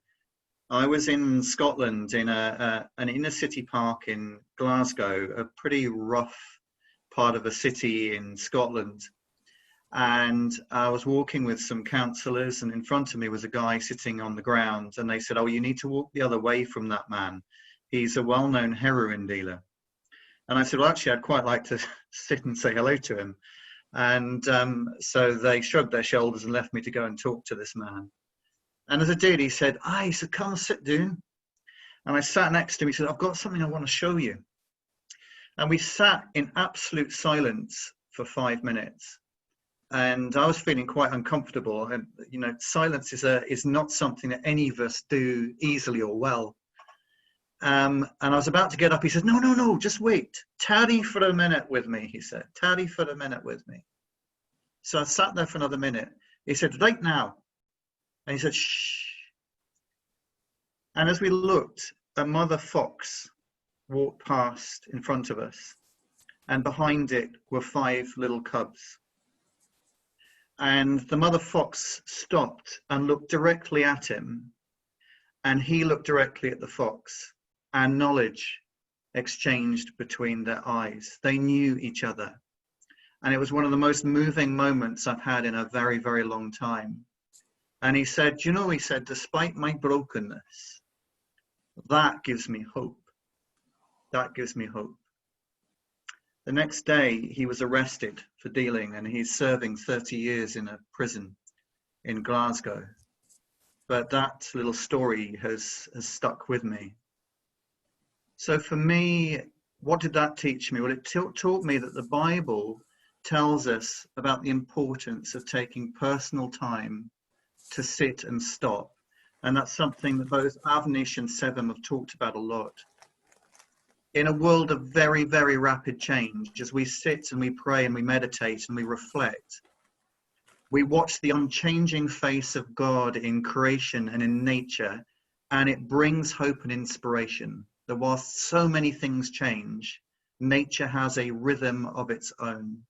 I was in Scotland in an inner city park in Glasgow, a pretty rough part of a city in Scotland. And I was walking with some counsellors, and in front of me was a guy sitting on the ground, and they said, "Oh, you need to walk the other way from that man. He's a well-known heroin dealer." And I said, "Well, actually, I'd quite like to sit and say hello to him." And so they shrugged their shoulders and left me to go and talk to this man. And as I did, he said, "Come and sit down." And I sat next to him. He said, "I've got something I want to show you." And we sat in absolute silence for 5 minutes. And I was feeling quite uncomfortable. And, you know, silence is not something that any of us do easily or well. And I was about to get up. He said, no, just wait. Tarry for a minute with me, he said. Tarry for a minute with me. So I sat there for another minute. He said, "Right now." And he said, "Shh." And as we looked, a mother fox walked past in front of us. And behind it were 5 little cubs. And the mother fox stopped and looked directly at him. And he looked directly at the fox. And knowledge exchanged between their eyes. They knew each other. And it was one of the most moving moments I've had in a very, very long time. And he said, "You know," he said, "despite my brokenness, that gives me hope. That gives me hope." The next day, he was arrested for dealing, and he's serving 30 years in a prison in Glasgow. But that little story has stuck with me. So for me, what did that teach me? Well, it taught me that the Bible tells us about the importance of taking personal time to sit and stop. And that's something that both Avnish and Sevam have talked about a lot. In a world of very, very rapid change, as we sit and we pray and we meditate and we reflect, we watch the unchanging face of God in creation and in nature, and it brings hope and inspiration. That whilst so many things change, nature has a rhythm of its own.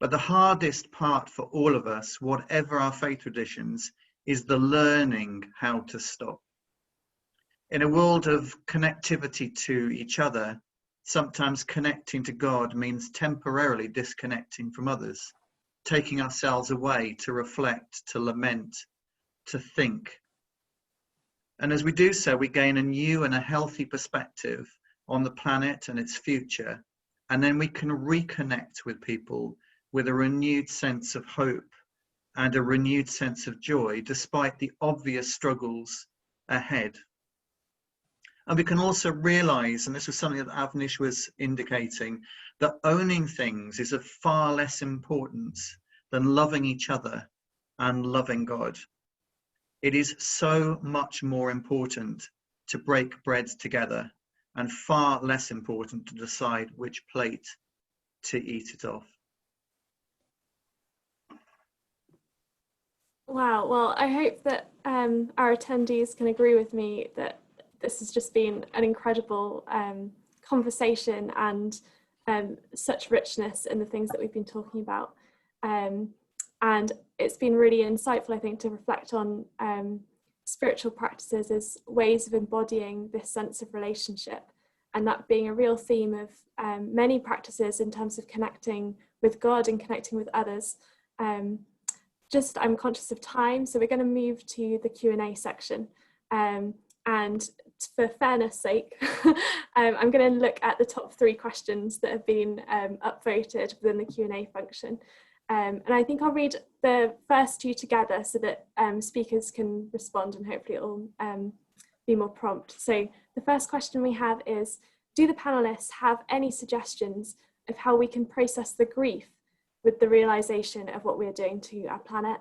But the hardest part for all of us, whatever our faith traditions, is the learning how to stop. In a world of connectivity to each other, sometimes connecting to God means temporarily disconnecting from others, taking ourselves away to reflect, to lament, to think. And as we do so, we gain a new and a healthy perspective on the planet and its future, And then we can reconnect with people with a renewed sense of hope and a renewed sense of joy, despite the obvious struggles ahead. And we can also realize, and this was something that Avnish was indicating, that owning things is of far less importance than loving each other and loving God. It is so much more important to break bread together and far less important to decide which plate to eat it off. Wow, well, I hope that our attendees can agree with me that this has just been an incredible conversation and such richness in the things that we've been talking about. And it's been really insightful, I think, to reflect on spiritual practices as ways of embodying this sense of relationship, and that being a real theme of many practices in terms of connecting with God and connecting with others. I'm conscious of time, so we're going to move to the Q&A section. And for fairness sake, I'm going to look at the top 3 questions that have been upvoted within the Q&A function. And I think I'll read the first 2 together so that speakers can respond, and hopefully it will be more prompt. So the first question we have is, do the panelists have any suggestions of how we can process the grief with the realization of what we're doing to our planet?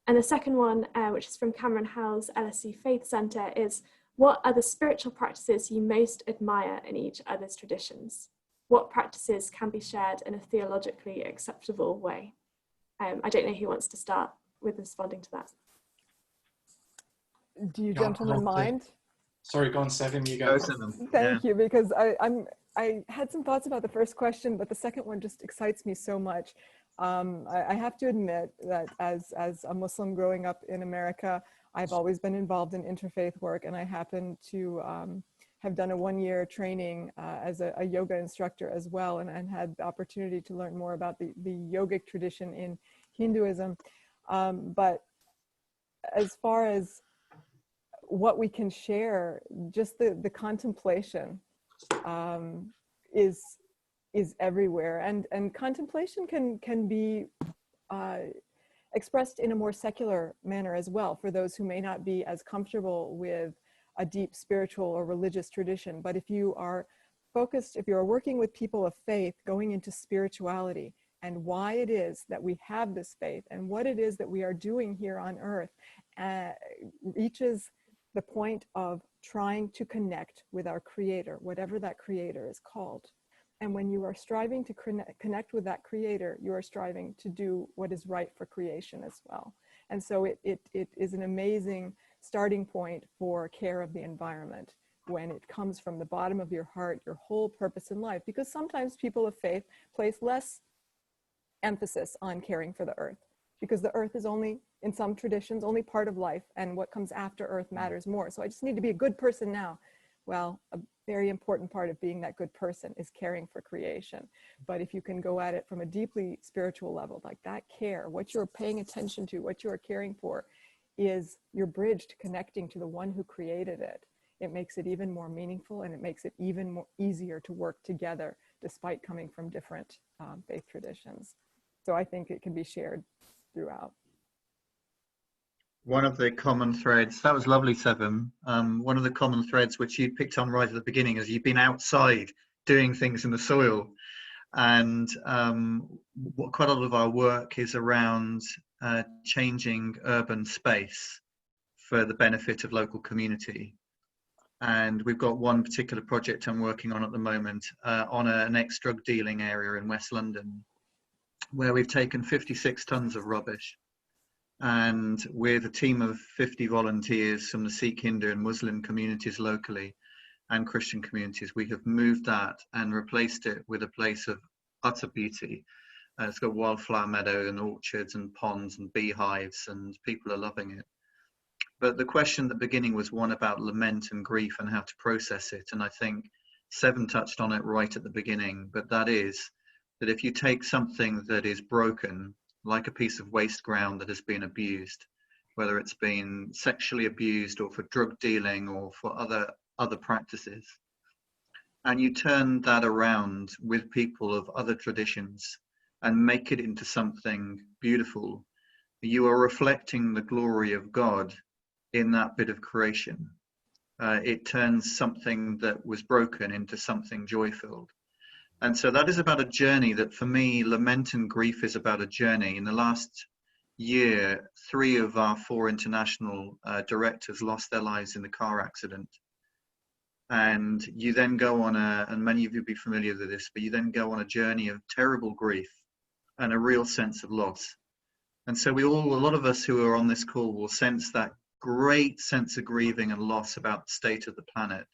And the second one, which is from Cameron Howell's LSE Faith Centre, is, what are the spiritual practices you most admire in each other's traditions? What practices can be shared in a theologically acceptable way? I don't know who wants to start with responding to that. Do you gentlemen mind? Sorry, go on, Sevim, you go. Thank you, because I had some thoughts about the first question, but the second one just excites me so much. I have to admit that as a Muslim growing up in America, I've always been involved in interfaith work, and I happen to have done a 1-year training as a yoga instructor as well, and had the opportunity to learn more about the yogic tradition in Hinduism. But as far as what we can share, just the contemplation is everywhere, and contemplation can be expressed in a more secular manner as well, for those who may not be as comfortable with a deep spiritual or religious tradition. But if you are focused, if you're working with people of faith, going into spirituality and why it is that we have this faith and what it is that we are doing here on earth, reaches the point of trying to connect with our creator, whatever that creator is called. And when you are striving to connect with that creator, you are striving to do what is right for creation as well. And so it is an amazing starting point for care of the environment, when it comes from the bottom of your heart, your whole purpose in life. Because sometimes people of faith place less emphasis on caring for the earth, because the earth is only, in some traditions, only part of life, and what comes after earth matters more. So I just need to be a good person now. Well, a very important part of being that good person is caring for creation. But if you can go at it from a deeply spiritual level, like that care, what you're paying attention to, what you are caring for, is your bridge to connecting to the one who created it. It makes it even more meaningful, and it makes it even more easier to work together, despite coming from different faith traditions. So I think it can be shared throughout. One of the common threads, that was lovely, Sevim. One of the common threads which you picked on right at the beginning is you've been outside doing things in the soil. And quite a lot of our work is around changing urban space for the benefit of local community. And we've got one particular project I'm working on at the moment on an ex-drug dealing area in West London, where we've taken 56 tons of rubbish. And with a team of 50 volunteers from the Sikh, Hindu and Muslim communities locally, and Christian communities, we have moved that and replaced it with a place of utter beauty. It's got wildflower meadow and orchards and ponds and beehives, and people are loving it. But the question at the beginning was one about lament and grief and how to process it. And I think Sevim touched on it right at the beginning, but that is that if you take something that is broken, like a piece of waste ground that has been abused, whether it's been sexually abused or for drug dealing or for other practices, and you turn that around with people of other traditions and make it into something beautiful, you are reflecting the glory of God in that bit of creation. It turns something that was broken into something joy-filled. And so that is about a journey that, for me, lament and grief is about a journey. In the last year, 3 of our 4 international directors lost their lives in the car accident. And you then go on and many of you will be familiar with this, but you then go on a journey of terrible grief and a real sense of loss. And so a lot of us who are on this call will sense that great sense of grieving and loss about the state of the planet.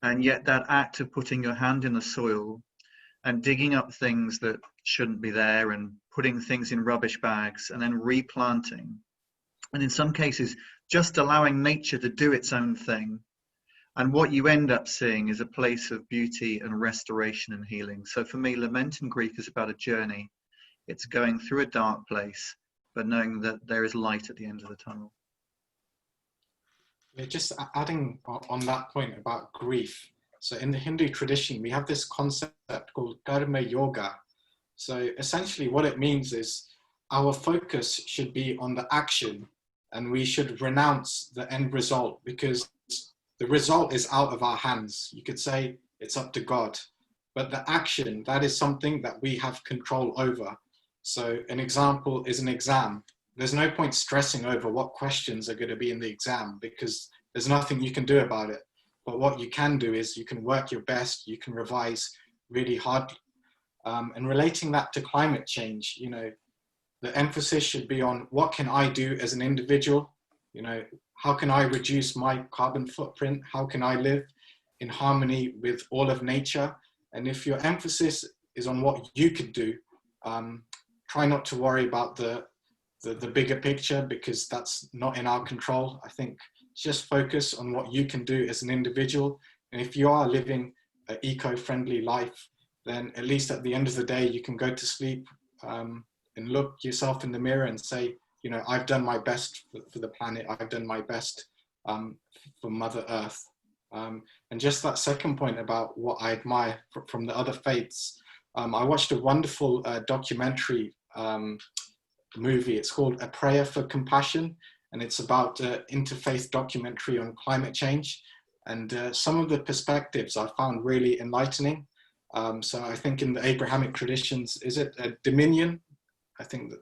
And yet that act of putting your hand in the soil and digging up things that shouldn't be there and putting things in rubbish bags and then replanting, and in some cases just allowing nature to do its own thing, and what you end up seeing is a place of beauty and restoration and healing. So for me, lament and grief is about a journey. It's going through a dark place, but knowing that there is light at the end of the tunnel. Yeah, just adding on that point about grief. So in the Hindu tradition, we have this concept called karma yoga. So essentially what it means is our focus should be on the action, and we should renounce the end result, because the result is out of our hands. You could say it's up to God, but the action, that is something that we have control over. So an example is an exam. There's no point stressing over what questions are going to be in the exam, because there's nothing you can do about it. But what you can do is you can work your best, you can revise really hard. And relating that to climate change, you know, the emphasis should be on what can I do as an individual? You know, how can I reduce my carbon footprint? How can I live in harmony with all of nature? And if your emphasis is on what you could do, try not to worry about the bigger picture, because that's not in our control. I think just focus on what you can do as an individual. And if you are living an eco-friendly life, then at least at the end of the day, you can go to sleep and look yourself in the mirror and say, you know, I've done my best for the planet. I've done my best for Mother Earth. And just that second point about what I admire from the other faiths, I watched a wonderful documentary movie. It's called A Prayer for Compassion, and it's about an interfaith documentary on climate change. And some of the perspectives I found really enlightening. So I think in the Abrahamic traditions, is it a dominion? I think that,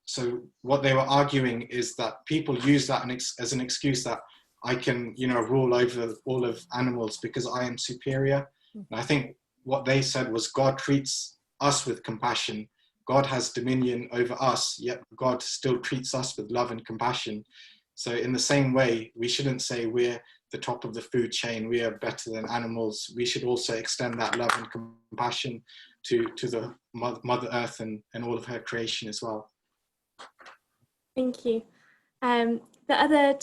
so what they were arguing is that people use that as an excuse that I can, you know, rule over all of animals because I am superior. And I think what they said was God treats us with compassion. God has dominion over us, yet God still treats us with love and compassion. So in the same way, we shouldn't say we're the top of the food chain, we are better than animals. We should also extend that love and compassion to the Mother Earth and all of her creation as well. Thank you. The other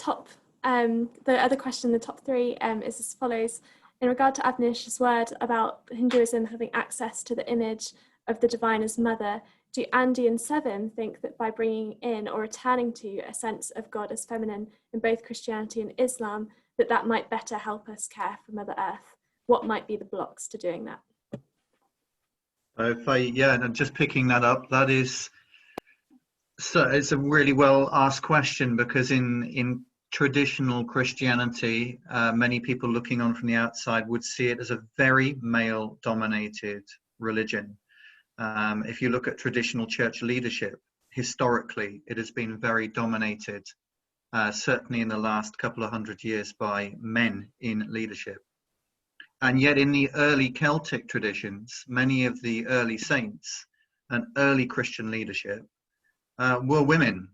question, the top 3, is as follows. In regard to Avnish's word about Hinduism having access to the image of the divine as mother, do Andy and Seven think that by bringing in or returning to a sense of God as feminine in both Christianity and Islam, that might better help us care for Mother Earth? What might be the blocks to doing that? And just picking that up, that is, so it's a really well asked question, because in traditional Christianity, many people looking on from the outside would see it as a very male dominated religion. If you look at traditional church leadership, historically, it has been very dominated, certainly in the last couple of 100 years, by men in leadership. And yet in the early Celtic traditions, many of the early saints and early Christian leadership were women.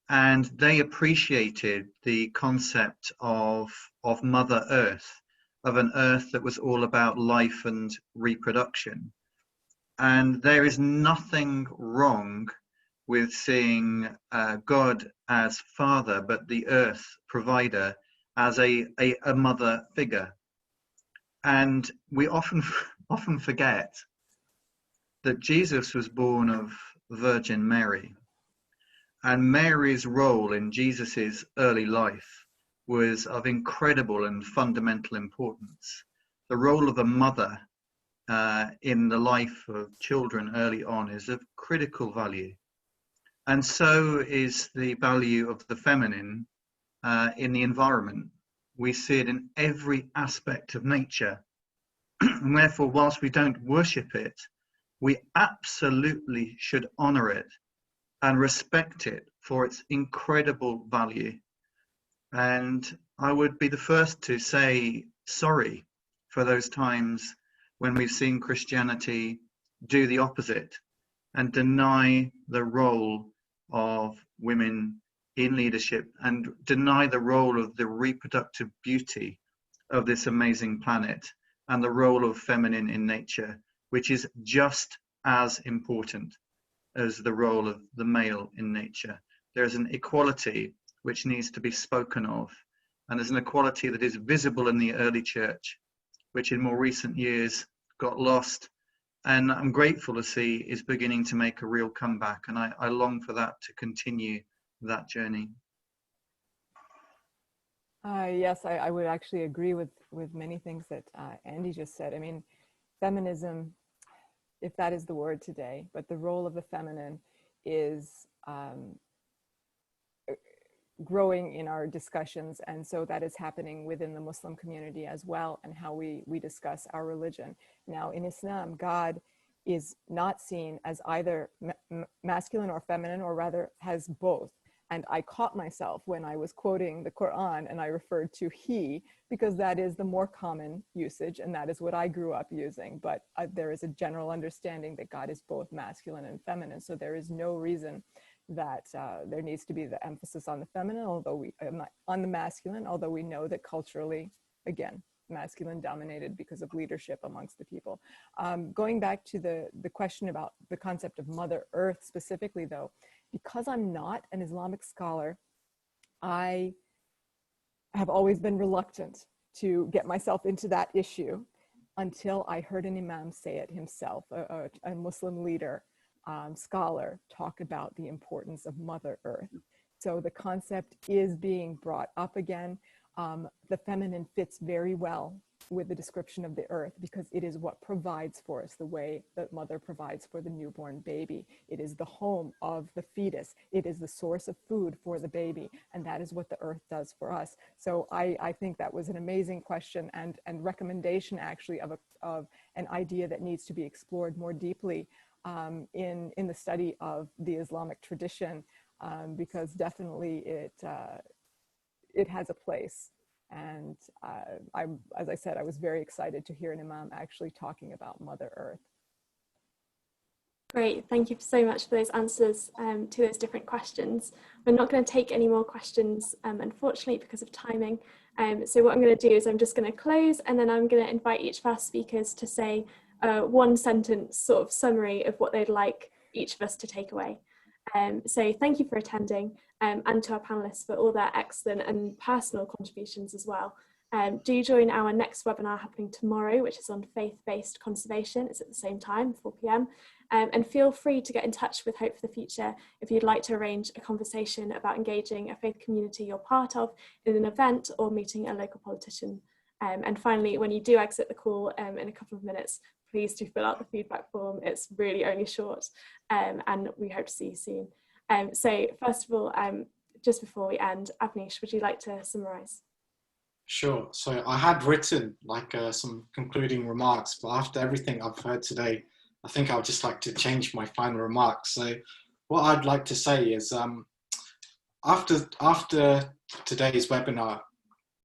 And they appreciated the concept of Mother Earth, of an earth that was all about life and reproduction. And there is nothing wrong with seeing God as father, but the earth provider as a mother figure. And we often forget that Jesus was born of Virgin Mary. And Mary's role in Jesus's early life was of incredible and fundamental importance. the role of a mother in the life of children early on is of critical value. And so is the value of the feminine in the environment. We see it in every aspect of nature. And therefore, whilst we don't worship it, we absolutely should honor it and respect it for its incredible value. And I would be the first to say sorry for those times when we've seen Christianity do the opposite and deny the role of women in leadership and deny the role of the reproductive beauty of this amazing planet and the role of feminine in nature, which is just as important as the role of the male in nature. There's an equality which needs to be spoken of, and there's an equality that is visible in the early church, which in more recent years got lost, and I'm grateful to see is beginning to make a real comeback, and I long for that to continue that journey. Yes, I would actually agree with many things that Andy just said. I mean, feminism, if that is the word today, but the role of the feminine is growing in our discussions, and so that is happening within the Muslim community as well, and how we discuss our religion. Now, in Islam, God is not seen as either masculine or feminine, or rather has both. And I caught myself when I was quoting the Quran and I referred to he, because that is the more common usage and that is what I grew up using. But there is a general understanding that God is both masculine and feminine. So there is no reason that there needs to be the emphasis on the feminine, on the masculine, although we know that culturally, again, masculine dominated because of leadership amongst the people. Going back to the question about the concept of Mother Earth specifically though, because I'm not an Islamic scholar, I have always been reluctant to get myself into that issue until I heard an imam say it himself, a Muslim leader, scholar, talk about the importance of Mother Earth. So the concept is being brought up again. The feminine fits very well with the description of the earth because it is what provides for us the way that mother provides for the newborn baby. It is the home of the fetus. It is the source of food for the baby. And that is what the earth does for us. So I think that was an amazing question and recommendation actually of an idea that needs to be explored more deeply in the study of the Islamic tradition, because definitely it has a place. And as I said, I was very excited to hear an imam actually talking about Mother Earth. Great, thank you so much for those answers to those different questions. We're not going to take any more questions, unfortunately, because of timing. So what I'm going to do is I'm just going to close, and then I'm going to invite each of our speakers to say one sentence sort of summary of what they'd like each of us to take away. So thank you for attending, and to our panelists for all their excellent and personal contributions as well. Do join our next webinar happening tomorrow, which is on faith-based conservation. It's at the same time, 4 p.m. And feel free to get in touch with Hope for the Future if you'd like to arrange a conversation about engaging a faith community you're part of in an event or meeting a local politician. And finally, when you do exit the call in a couple of minutes, please do fill out the feedback form. It's really only short, and we hope to see you soon. So first of all, just before we end, Avnish, would you like to summarise? Sure. So I had written like some concluding remarks, but after everything I've heard today, I think I would just like to change my final remarks. So what I'd like to say is after today's webinar,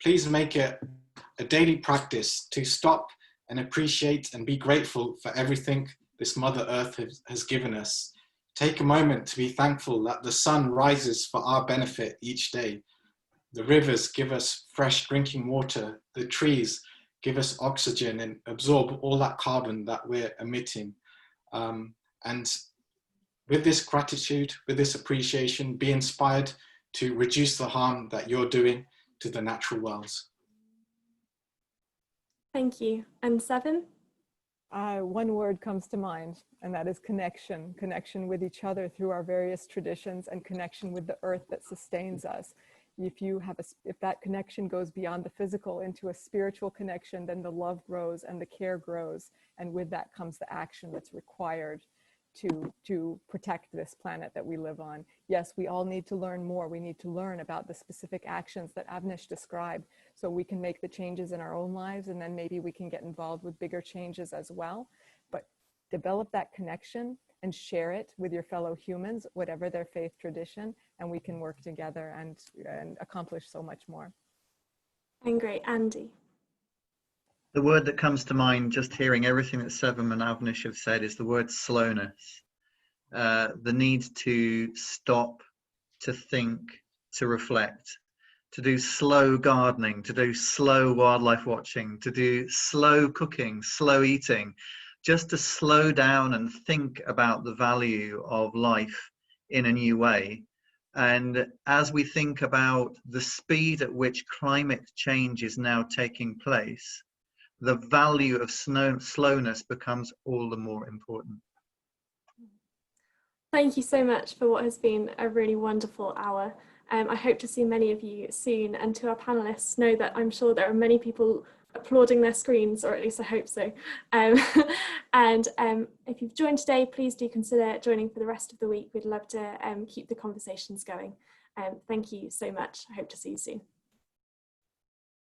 please make it a daily practice to stop and appreciate and be grateful for everything this Mother Earth has given us. Take a moment to be thankful that the sun rises for our benefit each day. The rivers give us fresh drinking water. The trees give us oxygen and absorb all that carbon that we're emitting. And with this gratitude, with this appreciation, be inspired to reduce the harm that you're doing to the natural worlds. Thank you. And Seven? One word comes to mind, and that is connection. Connection with each other through our various traditions and connection with the earth that sustains us. if that connection goes beyond the physical into a spiritual connection, then the love grows and the care grows, and with that comes the action that's required to protect this planet that we live on. Yes, we all need to learn more. We need to learn about the specific actions that Avnish described, so we can make the changes in our own lives, and then maybe we can get involved with bigger changes as well. But develop that connection and share it with your fellow humans, whatever their faith tradition, and we can work together and accomplish so much more. And great, Andy. The word that comes to mind, just hearing everything that Sevam and Avnish have said, is the word slowness. The need to stop, to think, to reflect, to do slow gardening, to do slow wildlife watching, to do slow cooking, slow eating, just to slow down and think about the value of life in a new way. And as we think about the speed at which climate change is now taking place, the value of slowness becomes all the more important. Thank you so much for what has been a really wonderful hour. I hope to see many of you soon, and to our panelists, know that I'm sure there are many people applauding their screens, or at least I hope so. And if you've joined today, please do consider joining for the rest of the week. We'd love to keep the conversations going. Thank you so much. I hope to see you soon.